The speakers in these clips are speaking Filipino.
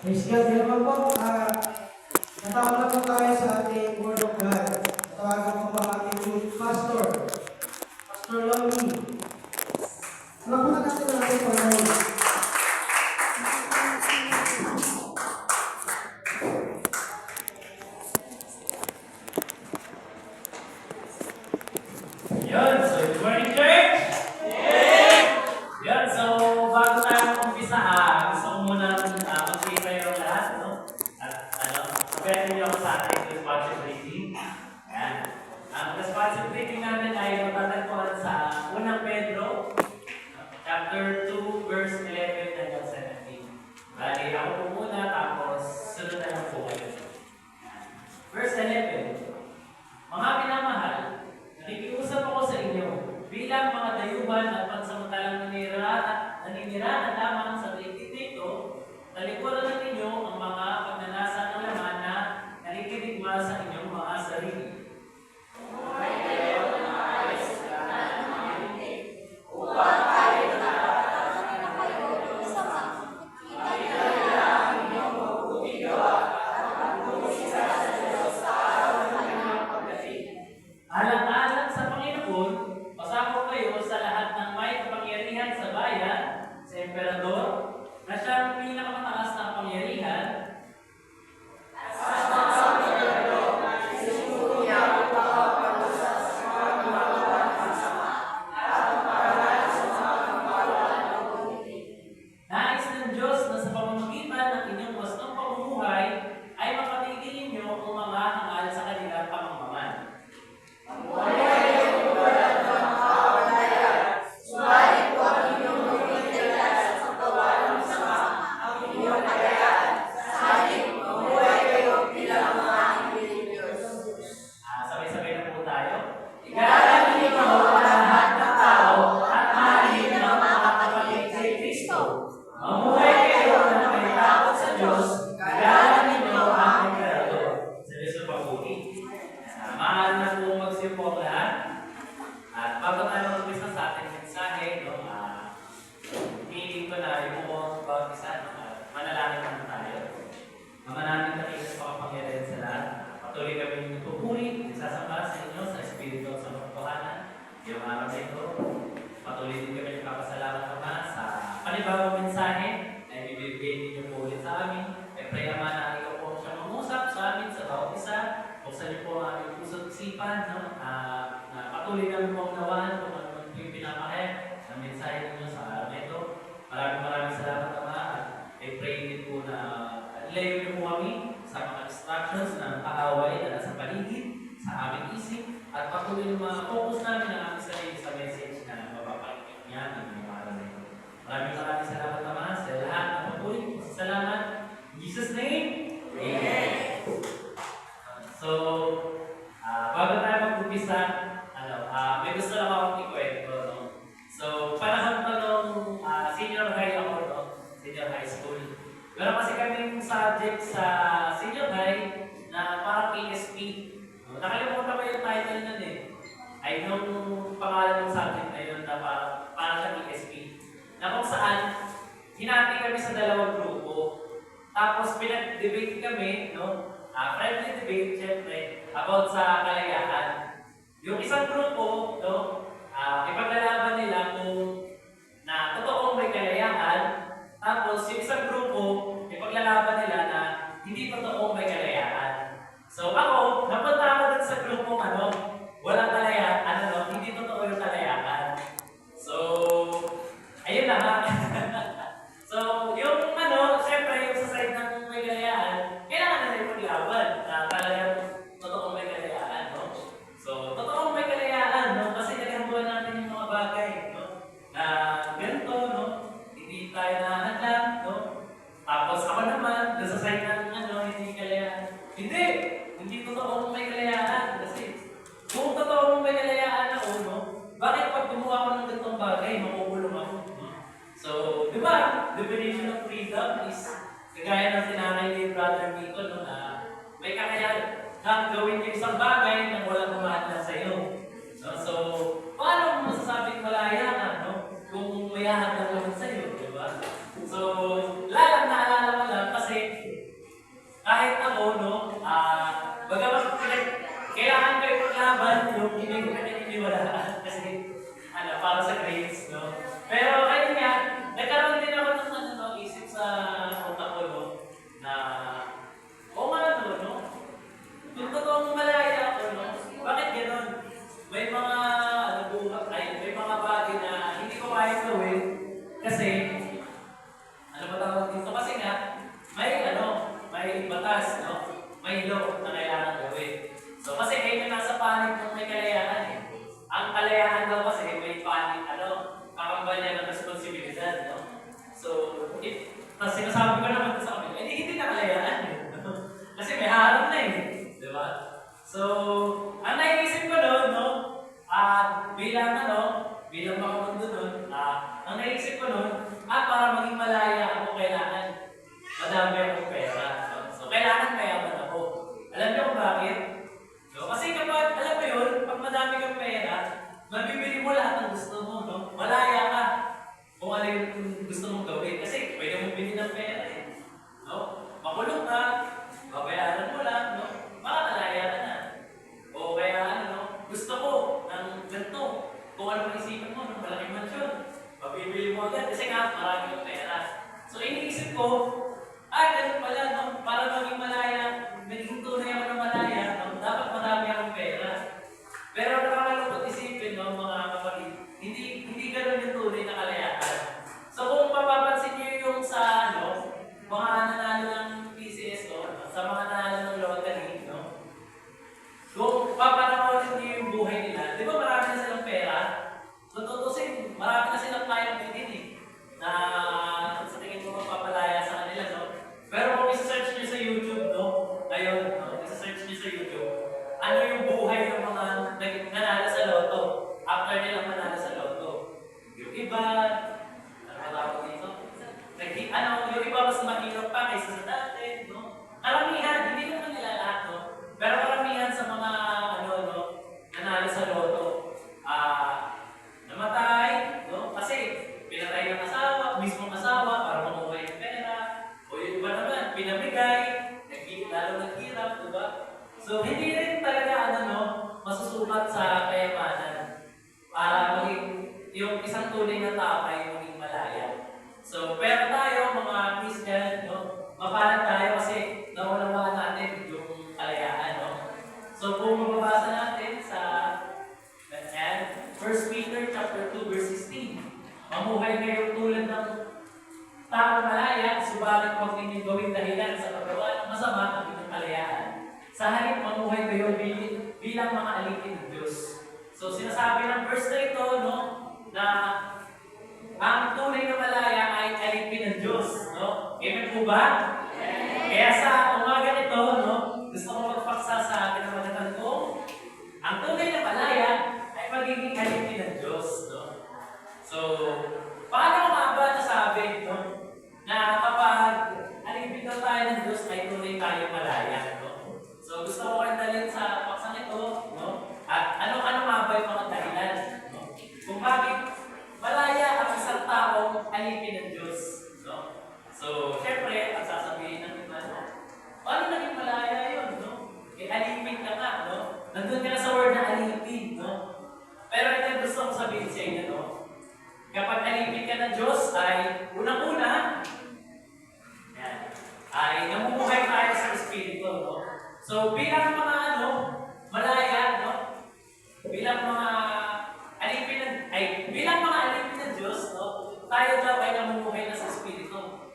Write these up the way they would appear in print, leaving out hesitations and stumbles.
Praise God. Yan naman po. Natawag na po tayo sa ating Word of God. Natawagan po ba ating youth pastor, Pastor Lonnie. Ano po natin Panginoon? Yun, so good morning, church! Yun, so bago tayo mag-umpisa, gusto ko muna mag-share tayo lahat, no? At sabihin niyo ako sa ating responsibility. Yan. Ang responsibility namin ay matatagpuan sa unang Pedro, chapter 2, verse 11 hanggang 17. Bali, ako po muna, tapos sunod na lang po kayo. Verse 11. Mga pinamahal, nakikiusap ako sa inyo bilang mga dayuhan at pansamantalang naninira na lamang sa daigdig nito, talikuran ninyo ang mga pagnanasa ng laman na nakikiligma sa inyong mga sarili. Alang-alang sa Panginoon, pasako kayo sa lahat ng may kapangyarihan sa bayan, sa emperador, na siyang pinakamataas na kapangyarihan, nais ng Diyos na sa pamamagitan ng inyong wastong pamumuhay ay mapatigil ninyo ang mga hangal sa kanilang pamamaman. Sabay-sabay na po tayo. Igalang ninyo ang lahat ng tao at mahalin ng mga kapatid kay Kristo. Mamuhay kayo na may takot sa Diyos. Igalang ninyo ang emperador. Sa Diyos na papuri. Mahal na po magsipok lahat. At bago tayo mag-umpisa sa ating mensahe, piling ko na yung mukhang bawat-isa, manalangin naman tayo. Ama namin nakita sa pakapangyarihan sa lahat. Patuloy kami yung pupuri, nagsasamba sa inyo sa Espiritu at sa Pagkuhanan. Yung araw na ito, patuloy din kami nagpapasalamat Ama sa panibagong mensahe na ibibigay ninyo po ulit sa amin. E pray Ama na ikaw po siya mangusap sa amin sa bawat isa. Buksan niyo po ang aming puso't isipan, na patuloy namin po ang nawaan kung ano man yung pinapahayag ng mensahe ninyo sa araw na ito. Maraming salamat Ama at I pray din po na ilayo niyo po kami sa mga distractions ng kaaway na nasa paligid, sa aming isip, at patuloy yung mga focus namin ang aming sarili sa message na mapapakinggan niya ng mga araw na ito. Maraming salamat Ama sa lahat na patuloy. Salamat. In Jesus' name, Amen. So, bago tayo mag-umpisa, may gusto lang akong ikwento. No? So, panahon pa nung senior high ako, no? Senior high school. Meron kasi kaming subject sa senior high na parang KSP. No? Nakalimutan ko yung title nun eh. Ay nung pangalan ng subject na yun na parang siya KSP. Na kung saan, hinati kami sa dalawang grupo. Tapos pinag-debate kami, no? Friendly debate, syempre, about sa kalayaan. Yung isang grupo, no? Ipaglalaban nila kung na totoong may kalayaan. Tapos yung isang grupo, ipaglalaban nila na hindi totoong may kalayaan. So ako, napunta ako dun sa grupo walang kalayaan, hindi totoo yung kalayaan. So, ayun na nga. So, yung siyempre yung sa side ng may kalayaan, kailangan na rin maglaban na talagang totoong may kalayaan, no? So, totoong may kalayaan, no? Kasi naghambuan natin yung mga bagay, no? Na ganito, no? Hindi tayo nahadlang, no? Tapos ako naman, doon sa side ng hindi kalayaan. Hindi totoong may kalayaan. Kasi, kung totoong may kalayaan ako, no? Bakit pag gumawa ko ng ganitong bagay, makukulong ako? No? So, di ba? Definition of freedom is kagaya ng sinanay ni Brother Miko, no, na may kakayahan na gawin yung isang bagay na walang kumahal sa iyo. No? So, paano mo masasabing malaya ka, no? Kung may hahadlang naman sa iyo, di ba? So, naalala mo lang kasi case, no? Pero ayun nga, nagkaroon din ako ng ano, no, isip sa utak ko, no, na, o nga, no? Kung totoong malaya ako, no? Bakit gano'n? May mga, ano, may mga bagay na hindi ko kaya gawin kasi, ano ba tawag dito? Kasi nga, may batas, no? May law na kailangan gawin. So, kasi kayo na nasa panig kung may kalayaan eh. Ang kalayaan daw kasi may panig, kakambal niya ng responsibilidad, no? So, tapos sinasabi ko naman sa kanila, hindi na kalayaan eh. Kasi may harap na eh. Di ba? So, ang naisip ko doon, no? Bilang makamundo doon, ang naisip ko doon, para maging malaya ako, kailangan madami akong pera. No? So, kailangan mayaman ako. Alam niyo kung bakit? No? Kasi kapag, alam mo yun, pag madami kang pera, mabibili mo lahat ng gusto mo, no? Malaya ka kung ano yung gusto mong gawin. Kasi pwede mong bili ng pera eh. No? Makulong ka, babayaran mo lang, no? Makakalaya ka na. O kaya gusto ko ng ganito. Kung ano maisipan mo, ng malaking mansyon, mabibili mo agad kasi nga marami yung pera. So iniisip ko, ganun pala, no? Para maging malaya, maging tunay ako ng malaya, no? Dapat marami akong pera. Pero nakakalungkot isipin, no, mga kapatid, hindi ganun yung tunay na kalayaan. So kung mapapansin niyo yung sa mga nanalo ng PCS, no? Sa mga nanalo ng lottery, no? Kung papanoorin niyo yung buhay nila, di ba marami na silang pera? Kung tutusin, marami na silang kayang bilhin eh. Na sa tingin mo magpapalaya sa kanila, no? Pero kung isa-search niyo sa YouTube, no? Ayun, no? Isa-search niyo sa YouTube, ano yung buhay ng mga nanalo sa loto after nilang manalo sa loto? Yung iba, ano ba tawag dito? Yung iba mas mahirap pa kaysa sa dati, no? Karamihan, hindi naman nila lahat, no? Pero karamihan sa mga nanalo sa loto, namatay, no? Kasi pinatay ng asawa, mismong asawa para makuha yung pera. O yung iba naman, pinamigay, lalo naghirap, diba? So hindi rin talaga masusukat sa kayamanan para maging yung isang tunay na tao ay maging malaya. So pero tayo mga Christian, no? Mapalad tayo kasi naunawaan natin yung kalayaan, no? So kung mababasa natin sa 1 Peter chapter 2 verse 16, mamuhay kayo tulad ng taong malaya, subalit huwag ninyong gawing dahilan sa paggawa ng masama ang inyong kalayaan. Sa halip mamuhay kayo bilang mga alipin ng Diyos. So sinasabi ng verse na ito, no, na ang tunay na malaya ay alipin ng Diyos, no? Amen po ba? Kaya sa umaga nito, no, gusto ko magpaksa sa pinamagatan ko, ang tunay na malaya ay magiging alipin ng Diyos, no? So, paano nga ba nasabi, no, na kapag alipin daw tayo ng Diyos ay tunay tayo malaya, no? So, gusto ko kayo dalhin sa paksang ito, no? At ano-ano nga ba yung mga dahilan, no? Kung bakit malaya ang isang taong alipin ng Diyos, no? So, syempre, ang sasabihin ng iba, no? Paano naging malaya yun, no? Alipin ka nga, no? Nandun ka na sa word na alipin, no? Pero ito gusto kong sabihin sa inyo, no? Kapag alipin ka ng Diyos ay, unang-una, ay namumuhay tayo sa Espiritu, no? So, bilang mga malaya, no? Bilang mga alipin ng Diyos, no? Tayo daw ay namumuhay na sa Espiritu.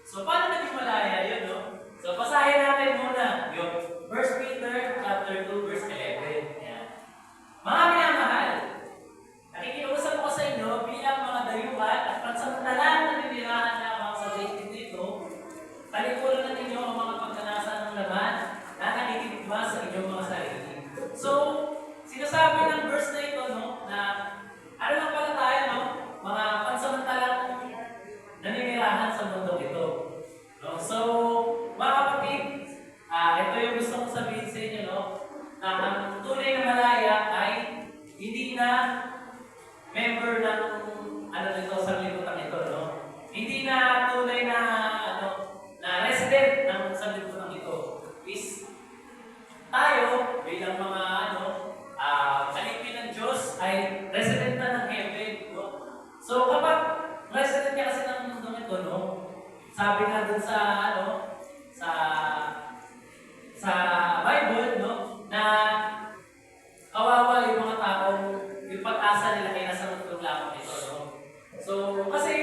So, paano naging malaya yun, no? So, basahin natin muna yung 1 Peter chapter 2, verse 11. Yan. Mga minamahal, nakikiusap ko sa inyo bilang mga dayuhan at pansamantalang naninirahan lamang sa daigdig nito, talikuran na ninyo ang mga pagkanasan ng laman na nakikitigma sa inyong mga sarili. So, sinasabi ng verse na ito, no, na ano lang pala tayo, no? Mga pansamantalang naninirahan sa mundo ito. No? So, mga kapatid, ito yung gusto kong sabihin sa inyo, no? Na ang tunay na malaya ay hindi na member ng sa libutan ito, no? Hindi na tunay na na resident So kapag resident ka kasi ng mundong ito, no? Sabi nga dun sa, sa sa Bible, no? Na kawawa yung mga taong yung pag-asa nila ay nasa mundong lamang ito, no? So, kasi,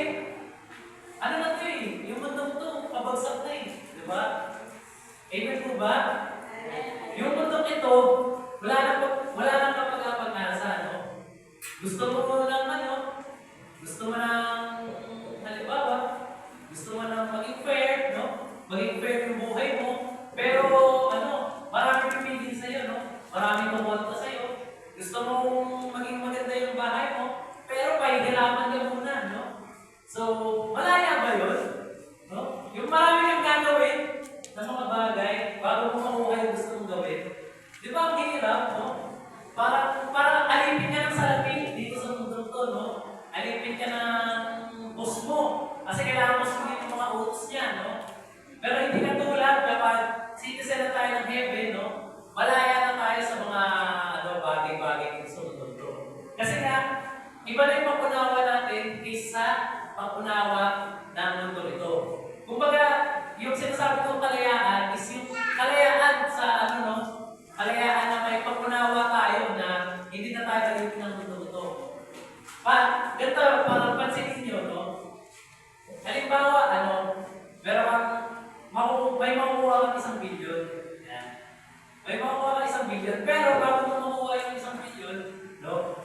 ano na ito eh, yung mundong ito, pabagsak na eh, di ba? Amen po ba? Yung mundong ito, wala nang kapag-asa, no? Gusto mo lang gusto mo ng, halimbawa, gusto mo ng maging fair, no? Maging fair yung buhay mo, pero, marami pipigil sa'yo, no? Marami pumunta sa'yo. Gusto mong maging maganda yung bahay mo, pero pahihirapan ka muna, no? So, malaya ba yun? No? Yung marami kang gagawin ng mga bagay bago mo makuha yung gusto mong gawin. Di ba ang hirap, no? Parang alipin ka ng salapi dito sa mundo to, no? Alipin ka ng boss mo. Kasi kailangan mo sundin yung mga utos niya, no? Pero hindi ka tulad kapag citizen na tayo ng heaven, no? Malaya na tayo sa mga bagay-bagay dito sa mundo to. Kasi nga, iba na yung pag-unawa natin kaysa pag-unawa ng mundo ito. Kumbaga, yung sinasabi kong kalayaan is yung kalayaan sa kalayaan na may pag-unawa tayo na hindi na tayo alipin ng mundo ito. Ganito, parang pansinin nyo, no? Halimbawa, meron kang may makukuha kang 1 billion. Yan. May makukuha kang 1 billion, pero bago mo makukuha yung 1 billion, no?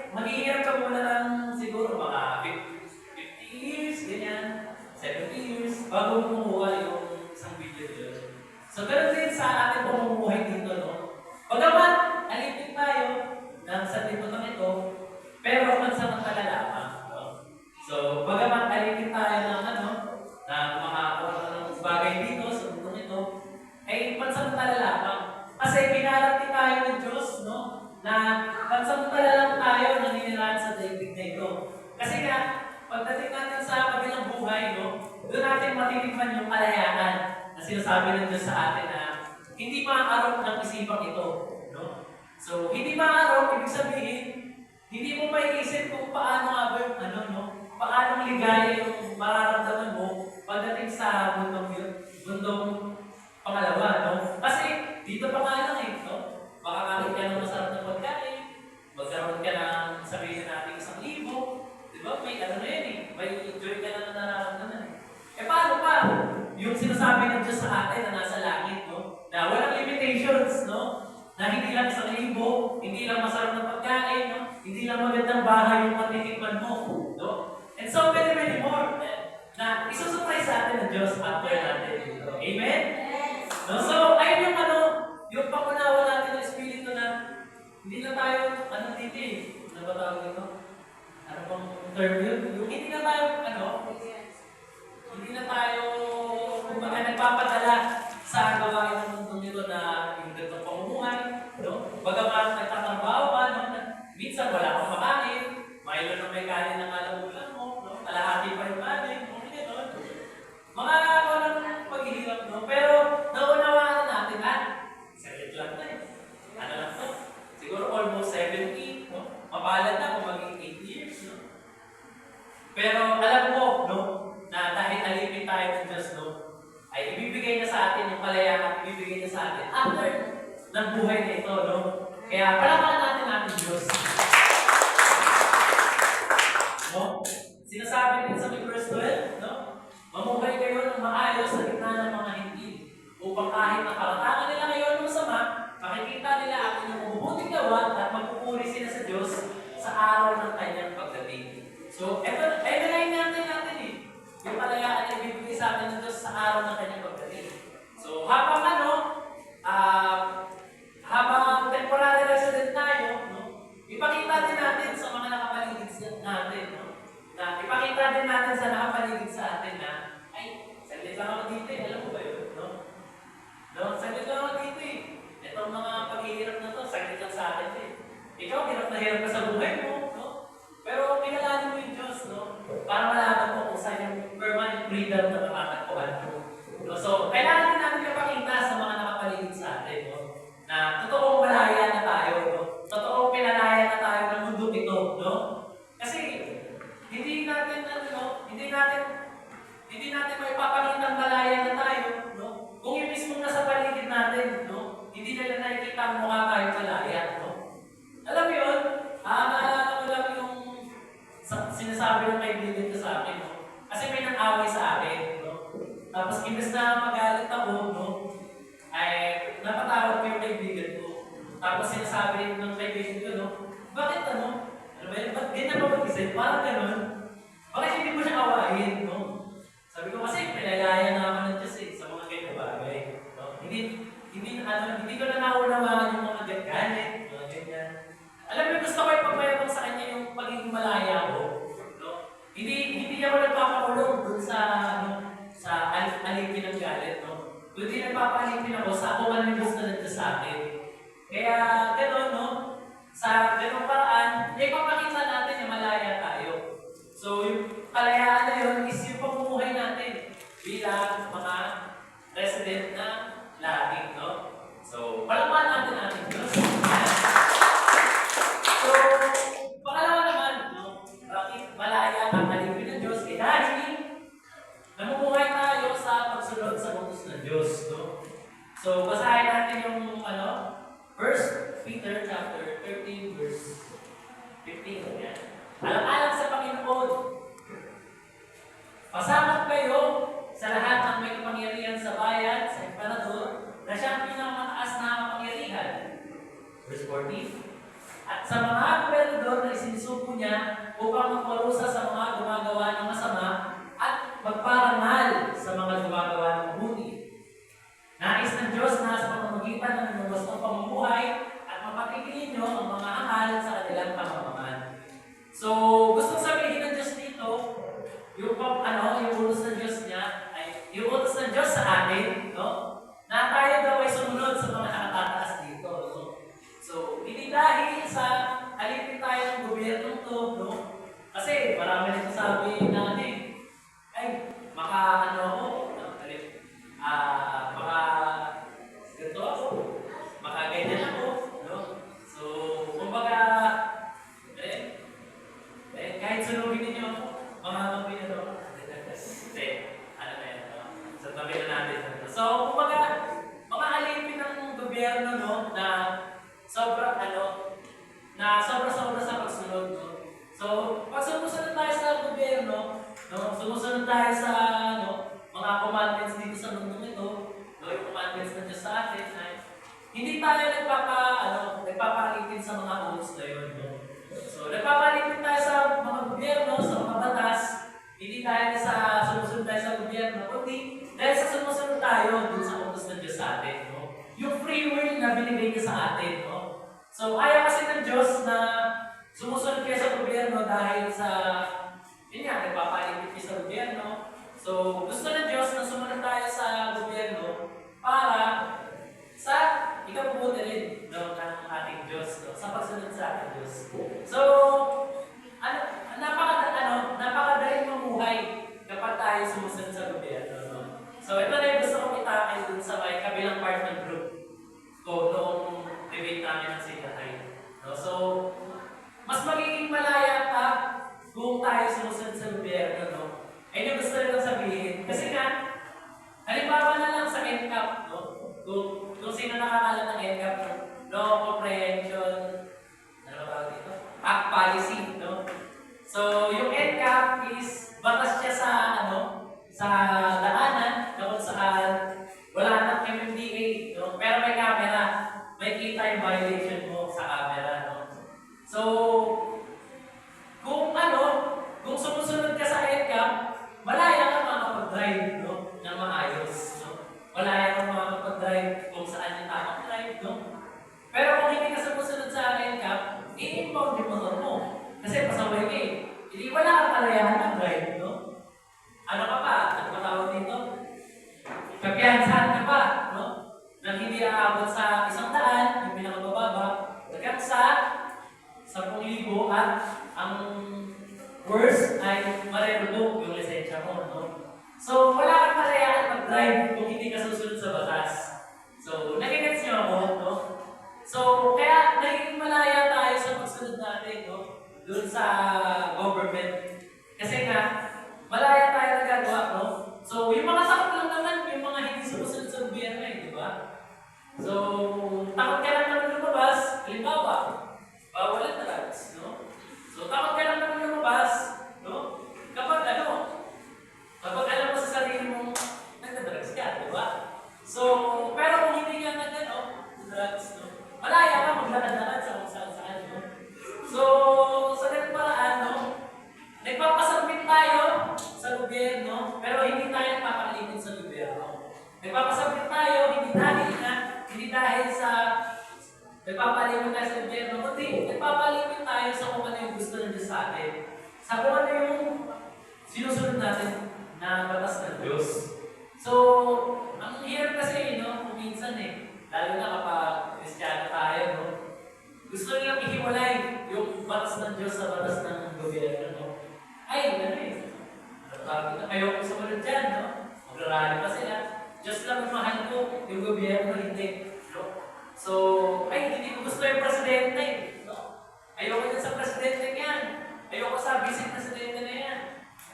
Maghihirap ka muna ng siguro mga 50 years, ganyan, 70 years, bago mo makukuha yung 1 billion yun. So, ganun din sa ating pamumuhay dito, no? Pagamat, alipin tayo ng sanlibutan ito, pero pansamantala lamang, no? So, pagamat alipin tayo ng mga bagay dito sa mundo ito, ay pansamantala lamang. Kasi pinarati tayo ng Diyos, no? Na pansamantala lang tayo naninirahan sa daigdig na ito. Kasi nga, pagdating natin sa kabilang buhay, no? Doon natin matitikman yung kalayaan na sinasabi ng Diyos sa atin na hindi maaarap ng isipang ito, no? So, hindi maaarap, ibig sabihin, hindi mo maiisip kung paano nga ba yung paano ligaya yung mararamdaman mo pagdating sa mundong pangalawa, no? Kasi dito pa nga lang no? Makakalit ka ng masarap na pagkain, magkaroon ka ng sabihin natin 1,000, di ba? May na yan eh, may enjoy ka na nararamdaman eh. Paano pa? Yung sinasabi ng Diyos sa atin na nasa langit, no? Na walang limitations, no? Na hindi lang 1,000, hindi lang masarap na pagkain, no? Hindi lang magandang bahay yung matitikman mo, no? And so many, many more na isusurprise sa atin ng Diyos after natin dito. Amen? Yes. No? So, ayun yung yung pangunawa natin ng Espiritu na hindi na tayo, dito eh, ano ba tawag dito? Ano bang term yun? Yung hindi na tayo, hindi na tayo, kumbaga nagpapadala sa gawain ng mundo nito na yung ganitong pamumuhay, no? Bagamat nagtatrabaho ka, no? Minsan wala kang makain, Milo na may kanin ng alamulan mo, no? Kalahati pa yung kanin, okay, no? Mga walang paghihirap, no? Pero naunawaan natin saglit lang na eh. Ano lang to? Siguro almost 70, no? Mapalad na kung maging 8 years, no? Pero alam mo, no? Na dahil alipin tayo ng Diyos, no? Ay ibibigay na sa atin yung kalayaan, ibibigay na sa atin after ng buhay na ito, no? Kaya palamanan natin Diyos. No? Sinasabi din sa verse 12, no? Mamuhay kayo ng maayos sa gitna ng mga hindi, upang kahit nakaratangan nila ngayon ng masama, makikita nila ang inyong mabubuting gawa at magpupuri sila sa Diyos sa araw ng kanyang pagdating. So, ito na yung natin eh. Yung kalayaan na ibibigay sa atin ng Diyos sa araw ng kanyang pagdating. So, habang habang temporary resident tayo, no? Ipakita din natin sa mga nakapaligid natin, no? Na ipakita din natin sa nakapaligid sa atin na, ay, saglit lang ako dito eh. Alam mo ba yun? No? No? Saglit lang ako dito eh. Itong mga paghihirap na to, saglit lang sa atin eh. Ikaw, hirap na hirap ka sa buhay mo, no? Pero pinalanin mo yung Diyos, no? Para malaman mo kung saan yung permanent freedom na makakatuhan mo. No? So, kailangan din natin kapakita sa mga nakapaligid sa atin, no? Na totoong malaya na tayo, no? Totoong pinalaya na tayo ng mundo ito, no? Kasi, hindi natin maipapakitang malaya na tayo, no? Kung yung mismong nasa paligid natin, no? Hindi nila nakikita ang mukha tayo malaya, no? Alam mo yun? Naalala ko lang yung sinasabi ng kaibigan ko sa akin, no? Kasi may nang-away sa akin, no? Tapos imbes na magalit ako, no? Ay napatawad ko yung kaibigan ko. Tapos sinasabi ng kaibigan ko, no? Bakit ano? Ano ba yun? Ba't ganyan ba mag-isip? Parang ganun. Bakit hindi mo siya awayin, no? Sabi ko kasi pinalaya na ako ng Diyos eh, sa mga ganyan bagay. No? Hindi ko na naunawaan yung mga galit, mga ganyan. Alam mo, gusto ko ipagmayabang sa kanya yung pagiging malaya ko. No? Hindi ako nagpapakulong dun sa, sa alipin ng galit. No? Kundi nagpapalipin ako sa kung ano yung gusto na sa akin. Kaya gano'n, no? Sa gano'ng paraan, ipapakita natin na malaya tayo. So, yung kalayaan na yun is yung pamumuhay natin bilang mga resident na lahing, no? So, palakpakan natin Diyos. So, pangalawa naman, no? Bakit malaya ang alipin ng Diyos? Eh dahil namumuhay tayo sa pagsunod sa utos ng Diyos, no? So, basahin natin yung, 1 Peter chapter 13, verse 15. Yan. Alang-alang sa Panginoon, pasakot kayo sa lahat ng may kapangyarihan sa bayan, sa emperador, na siyang pinakamataas na kapangyarihan. Verse 14. At sa mga gobernador na isinusuko niya upang magparusa sa mga gumagawa ng masama at magparangal sa mga gumagawa ng mabuti. Nais ng Diyos na sa pamamagitan ng inyong wastong pamumuhay at mapatigilin niyo ang mga akal sa kanilang pamamahan. So, gustong sabihin ng Diyos dito, yung utos ng Diyos niya, ay yung utos ng Diyos sa atin, no? Na tayo daw ay sumunod sa mga nakatataas dito, no? So, hindi dahil sa alipin tayo ng gobyernong to, no? Kasi marami nito sabi na ganito ako, ganyan ako, no? So, kumbaga, kahit sunugin ninyo ako, mga mapinado ako. Hindi, ano na yan, no? Sa tabi na natin. So, kumbaga, mga alipin ng gobyerno, no, na sobra sa pagsunod, no? So, pag sumusunod tayo sa gobyerno, no, sumusunod tayo sa mga commandments dito sa mundo ito, no, yung commandments ng Diyos sa atin, ay hindi tayo nagpapalitin sa mga utos na yun, no? So, nagpapalitin tayo sa mga gobyerno, sa mga batas, hindi dahil sa sumusunod tayo sa gobyerno, kundi dahil sa sumusunod tayo dun sa utos ng Diyos sa atin, no? Yung free will na binigay niya sa atin, no? So, ayaw kasi ng Diyos na sumusunod kayo sa gobyerno dahil sa, nagpapalitin kayo sa gobyerno. So, gusto ng Diyos na sumunod tayo sa gobyerno para sa ikabubuti rin, no, ng ating Diyos, no, sa pagsunod sa ating Diyos. So, napakadaling mamuhay kapag tayo sumusunod sa gobyerno, no? So, ito na yung gusto kong itakay dun sa may kabilang part ng group ko noong debate namin ng Sitahay. No? So, mas magiging malaya ka kung tayo sumusunod sa gobyerno, no? Ayun yung gusto nila sabihin. Kasi nga, halimbawa na lang sa NCAP, no? Kung sino nakakala ng NCAP, Law Comprehension, Act Policy, no? So, yung NCAP is batas siya sa daanan na kung saan wala nang MMDA, no? Pero may camera, may kita yung violation mo sa camera, no? So, kung sumusunod ka sa NCAP, malaya ka makakapag-drive, no? Ng maayos, no? Malaya ka makakapag-drive kung saan yung tamang drive, no? Pero kung hindi ka sumusunod sa NCAP, i-impound yung motor mo. Kasi pasaway ka eh. Hindi wala kang kalayahan ng drive, no? Ano ka pa? Ano ka tawag dito? Kapiyansahan ka pa, no? Nang hindi aabot sa 100, yung pinakabababa, hanggang sa 10,000 at ang worst ay marerevoke yung lisensya mo, no? So, wala kang kalayahan mag-drive kung hindi ka susunod sa batas. So, nagigets niyo ako, no? So, kaya naging malaya tayo sa pagsunod natin, no? Doon sa government. Kasi nga, So, takot ka lang naman lumabas, halimbawa, bawal ang drugs, no? So, takot ka lang naman lumabas, no? Kapag kapag alam mo sa sarili mong nagda-drugs ka, di ba? So, pero kung hindi ka drugs, no? Malaya ka maglakad-lakad sa kung saan-saan, no? So, sa ganung paraan, no? Nagpapasabit tayo sa gobyerno, pero hindi tayo nagpapalitin sa gobyerno. Nagpapasabit tayo, hindi dahil sa nagpapalitin tayo sa gobyerno, kundi nagpapalitin tayo sa kung ano yung gusto ng Diyos sa atin. Sa kung ano yung sinusunod natin na batas ng Diyos. So, ang hirap kasi, no, kung minsan lalo na kapag Kristiyano tayo, no, gusto nilang ihiwalay yung batas ng Diyos sa batas ng gobyerno, no. Ay, ayoko sumunod dyan, no? Magrarali pa sila. Diyos lang ang mahal ko, yung gobyerno hindi. No? So, hindi ko gusto yung presidente. No? Ayoko din sa presidente yan. Ayoko sa vice presidente na yan.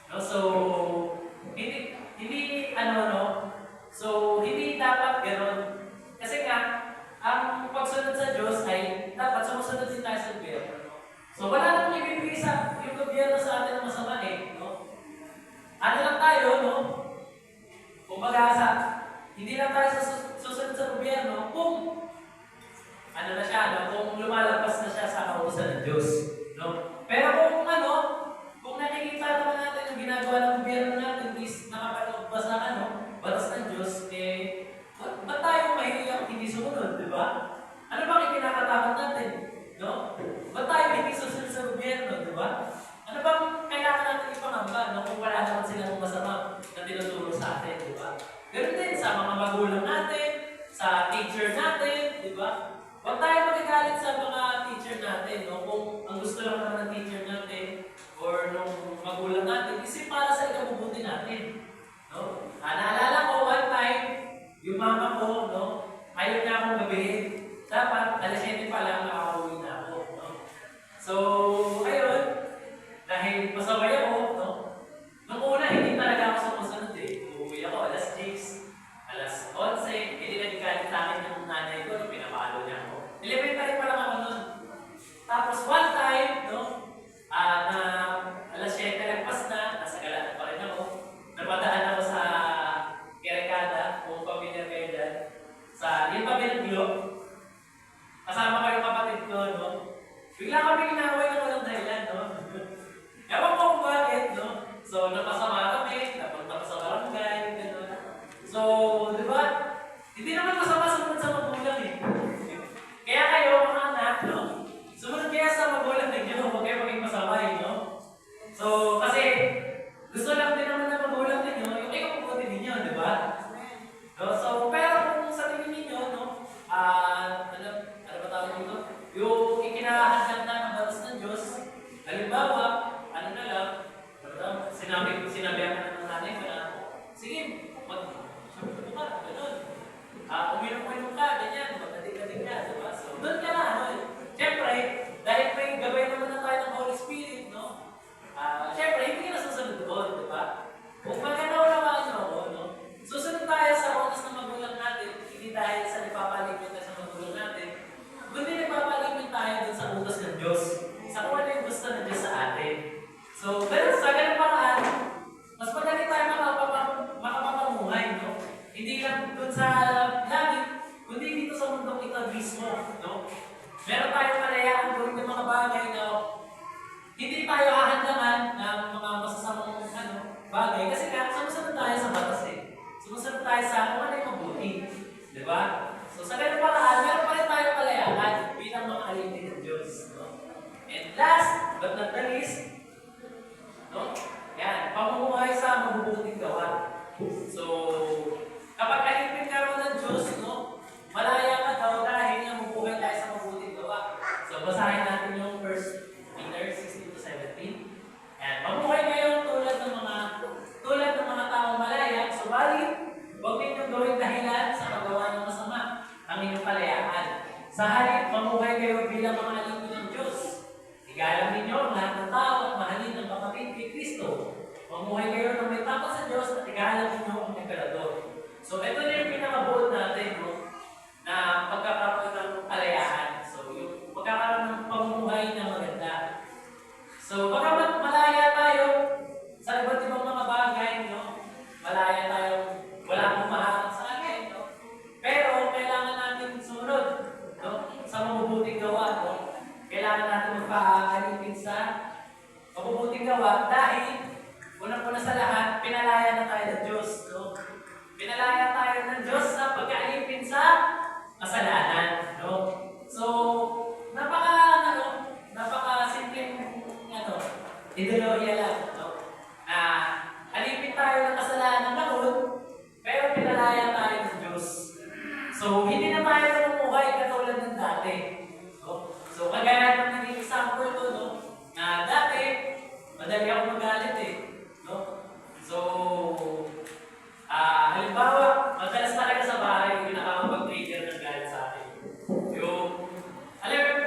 No? So, hindi dapat gano'n. Kasi nga, ang pagsunod sa Diyos ay dapat sumusunod din tayo sa gobyerno. So, wala namang ibibigay sa yung gobyerno sa atin ng masama no? Ano lang tayo, no? Kumbaga hindi lang tayo susunod sa gobyerno kung na siya, no? Kung lumalabas na siya sa kautusan ng Diyos, no? Pero kung nakikita naman natin yung ginagawa ng gobyerno natin is nakapalabas na batas ng Diyos, ba't tayo mahihiyang hindi sumunod, di ba? Ano bang ikinakatakot natin, no? Ba't tayo hindi susunod sa gobyerno, di ba? Ano bang kailangan natin ipangamba, no? Kung wala naman silang masama na tinuturo sa atin, di ba? Ganun din sa mga magulang natin, sa teacher natin, di ba? Huwag tayo magagalit sa mga teacher natin, no? Kung ang gusto lang naman ng teacher natin or nung magulang natin, kasi para sa ikabubuti natin, no? Naalala ko one time, yung mama ko, no? Ayaw niya akong gabihin. Dapat, alas 7 pa lang nakakauwi na ako, no? So, ayun, dahil pasaway ako, no? Nung una, hindi talaga ako sumusunod Uuwi ako, alas 6, alas 11, hindi nagagalit sa akin yung nanay ko, pinapalo niya ako. Elementary pa lang ako nun. Tapos one time, no? Na alas 7 lagpas na, nasa Galata pa rin ako. Napadaan ako sa Kerekada, kung pamilyar kayo dyan. Yung pamilyar Globe. Kasama ko yung kapatid ko, no? Bigla kami inaway ng walang dahilan, no? Ewan ko kung bakit, no? So, napasama kami, napunta pa sa barangay, gano'n. So, di ba? Hindi naman masama sumunod sa magulang Kaya kayo, mga anak, no? Sumunod kaya sa magulang ninyo, huwag kayo maging masaway, no? So, kasi, gusto lang din naman ng magulang ninyo, yung ikabubuti ninyo, di ba? No? So, pero kung sa tingin ninyo, no? Ano ba tawag dito? Yung ikinahadlan na ng batas ng Diyos, halimbawa, sinabihan ka ng nanay ko na, sige, mag-shampoo ka, gano'n. Uminom ka, ganyan, magdating-dating ka, diba? So, doon ka na, Siyempre, dahil may gabay naman na tayo ng Holy Spirit, no? Siyempre, hindi ka nasusunod doon, diba? Kung magkanaunawaan niyo ako, no? Susunod tayo sa utos ng magulang natin, hindi dahil sa nagpapaligpit tayo sa magulang natin, kundi nagpapaligpit tayo dun sa utos ng Diyos, sa kung ano yung gusto ng Diyos sa atin. So, pero sa ganung paraan, mas madali tayo makapapamuhay, no? Hindi lang dun sa langit, kundi dito sa mundong ito mismo, no? Meron tayong kalayaan gawin ng mga bagay na hindi tayo hahandangan ng mga masasamang bagay kasi nga, sumusunod tayo sa batas Sumusunod tayo sa kung ano yung mabuti. Di ba? So, sa ganung paraan, meron pa rin tayong kalayaan bilang mga alipin ng Diyos, no? And last but not the least, no? Yan, pamumuhay sa mabubuting gawa. So, kapag alipin ka rin ng Diyos, no? Malaya ka daw dahil nga mabubuhay tayo sa mabubuting gawa. So, basahin natin yung 1 Peter 16-17. And mabuhay kayo tulad ng mga taong malaya, subalit, huwag ninyong gawing dahilan sa paggawa ng masama ang inyong kalayaan. Sa halip, mabuhay kayo bilang mga alipin ng Diyos. Igalang ninyo ang lahat ng tao at mahalin ang kapatid kay Kristo. Mamuhay kayo ng may takot sa Diyos at igalang ninyo ang emperador. So, ito na yung pinakabuod natin, no? na pagkakaroon ng kalayaan. So, yung pagkakaroon ng pamumuhay na maganda. So, baka malaya tayo sa iba't ibang mga bagay, no? Malaya tayo, wala akong maharap sa akin, no? Pero, kailangan natin sumunod, no? Sa mabubuting gawa, no? Kailangan natin magpaalipin sa mabubuting gawa dahil, unang-una sa lahat, pinalaya na tayo ng Diyos, no? Pinalaya tayo ng Diyos sa pagkaalipin sa kasalanan, no? So, napaka-simpleng, ideolohiya lang, no? Na, alipin tayo ng kasalanan noon, pero pinalaya tayo ng Diyos. So, hindi na tayo namumuhay katulad ng dati, no? So, kagaya ng naging example ko, no? Na dati, madali ako magalit no? So, halimbawa, madalas talaga sa bahay yung nakakapag-trigger ng galit sa akin.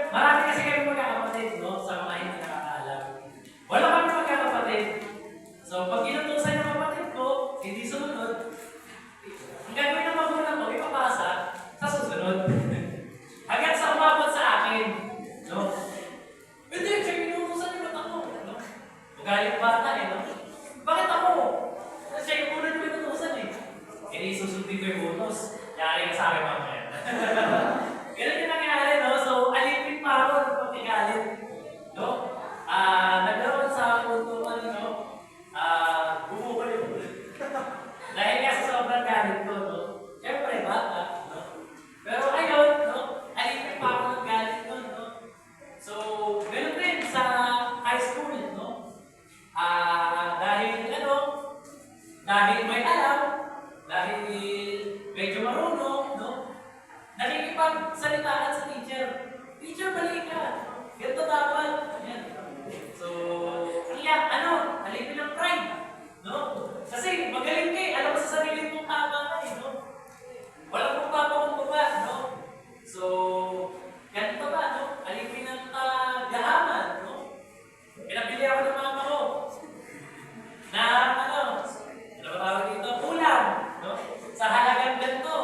Marami kasi kami magkakapatid, no? Sa mga hindi nakakaalam. Wala kami magkakapatid. So, pag inutusan yung kapatid ko, hindi sumunod, ang gagawin ng magulang ko, ipapasa sa susunod. Hanggang sa umabot sa akin, no? Hindi, siya inutusan yung ba't ako, no? Magaling bata, no? Bakit ako? Siya yung unang yung inutusan, hindi susundin ko yung bonus. Yari ka sa akin mamaya. Ganun yung nangyari, no? So, alipin pa ako ng pagkagalit. No? Nagkaroon sa punto bumukol yung dahil nga sa sobrang galit ko, no? Siyempre, bata, no? Pero ayun, no? Alipin pa ako ng galit ko, no? So, ganun din sa high school, no? Dahil may alam, dahil medyo marunong, no? Nakikipagsalitaan sa teacher. Teacher, balik ka. Ganito dapat. Ayan. So, alipin ng pride. No? Kasi magaling ka alam mo sa sarili mong tama ka no? Walang magpapakumbaba, no? So, ganito ba, no? Alipin ng gahaman, no? Pinabili ako ng mama ko. Na, ano ba tawag dito? Ulam, no? Sa halagang ganito.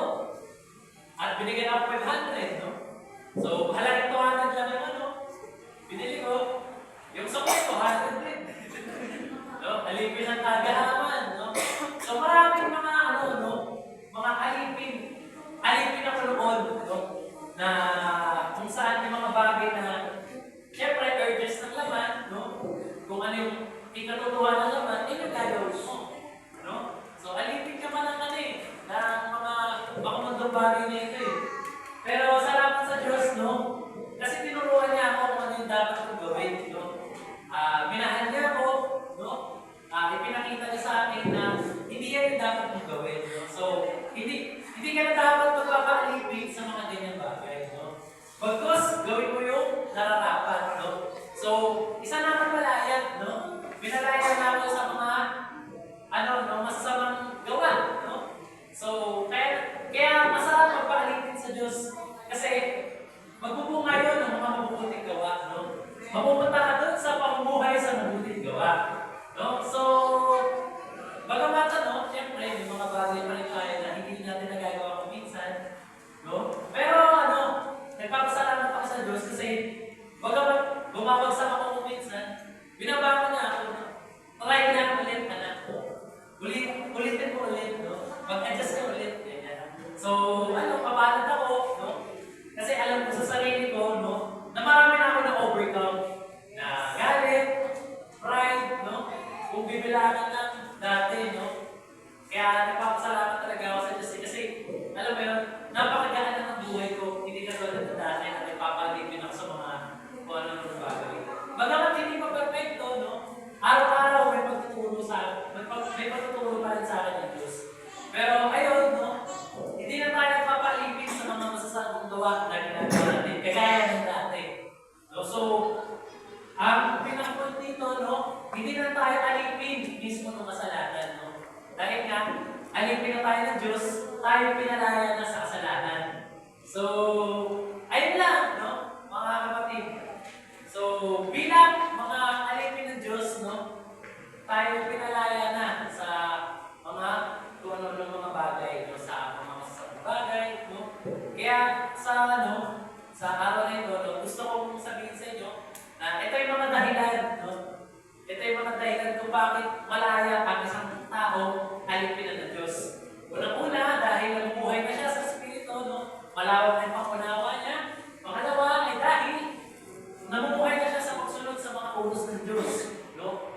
At binigyan ako 500, no? So, halagang 200 lang yung binili ko. Yung sa ko, 100 din. No? Alipin ng tagahaman, no? So, maraming mga, mga alipin. Alipin na noon, no? Na kung saan yung mga bagay na, syempre, urges ng laman, no? Kung ano yung ikatutuwa ng laman, yun yung gagawin mo, no? So, alipin ka man ng ng mga makamandang bagay na ito Pero salamat sa Diyos, no? Kasi tinuruan niya ako kung ano yung dapat kong gawin, no? Minahal niya ako, no? Ipinakita niya sa akin na hindi yan yung dapat kong gawin, no? So, hindi ka na dapat magpapaalipin sa mga ganyang bagay, no? Bagkus, gawin mo yung nararapat, no? So, isa naman malaya, no? Pinalaya na ako sa mga masasamang gawa, no? So, kaya masarap magpaalipin sa Diyos kasi magbubunga yun ng mga mabubuting gawa, no? Mapupunta ka doon sa pamumuhay sa mabubuting gawa, no? So, bagamat siyempre, may mga bagay pa rin tayo na hindi natin nagagawa kung minsan, no? Pero nagpapasalamat ako sa Diyos kasi bagamat bumabagsak ako kung minsan, binabago na ako, no? Try lang ulit, anak ko. Ulitin mo ulit, no? Mag-adjust ka ulit, ganyan. So, papalat ako, no? Kasi alam ko sa sarili ko, no? Na marami na ako na-overcome. Na galit, pride, no? Kung bibilangan lang dati, no? Kaya nagpapasalamat talaga ako sa Diyos kasi, alam mo yun, napakagaan na ng buhay ko. Hindi ka tulad na dati na nagpapalipin ako sa mga kung ano-ano bagay. Bagamat hindi pa perfecto, no? Araw-araw may pagtuturo pa rin sa akin ng Diyos. Pero ayun, no? Hindi na tayo nagpapalipin sa mga masasamang gawa na ginagawa natin, kagaya ng dati. No? So, ang pinakapon dito, no? Hindi na tayo alipin mismo ng kasalanan, no? Dahil nga, alipin na tayo ng Diyos, tayo pinalaya na sa kasalanan. So, ayun lang, no? Mga kapatid. So, bilang mga alipin ng Diyos, no? Tayo pinalaya na sa mga kung ano-ano mga bagay, no? Sa mga masasamang bagay, no? Kaya malaya ang isang tao alipin ng Diyos. Unang-una, dahil nabubuhay na siya sa Espiritu, no? Malawak na yung pangunawa niya. Pangalawa ay dahil namumuhay na siya sa pagsunod sa mga utos ng Diyos. No?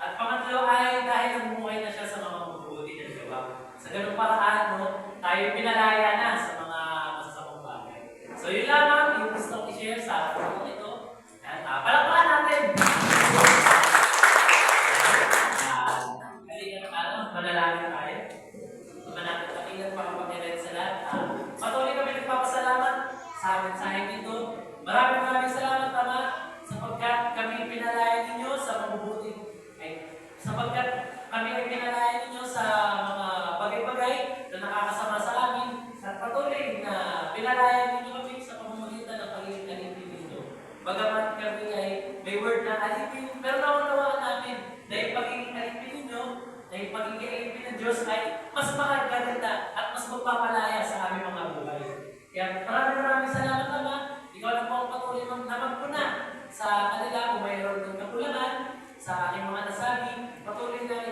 At pangatlo ay dahil namumuhay na siya sa mga mabubuti niyang gawa. Sa ganung paraan, no, tayo pinalaya na sa mga masasamang bagay. So yun lamang yung gusto kong i-share sa atin ito. Yan, palakpakan natin! Manalangin tayo. Manalangin tayo at pakapagilan sa lahat. Patuloy kami nagpapasalamat sa mensaheng ito. Maraming salamat, Ama, sapagkat kami pinalaya ninyo sa mabubuti. Sapagkat kami ay pinalaya ninyo sa mga bagay-bagay na nakakasama sa amin. At patuloy na pinalaya ninyo kami sa pamamagitan ng pagiging alipin ninyo. Bagamat kami ay may word na alipin, pero naunawaan namin na yung pagiging alipin ninyo, na yung pagiging alipin ng Diyos ay mas makaganda at mas magpapalaya sa aming mga buhay. Kaya maraming salamat, Ama. Ikaw na po ang patuloy na magpuna sa kanila kung mayroon ng kakulangan sa aking mga nasabi. Patuloy na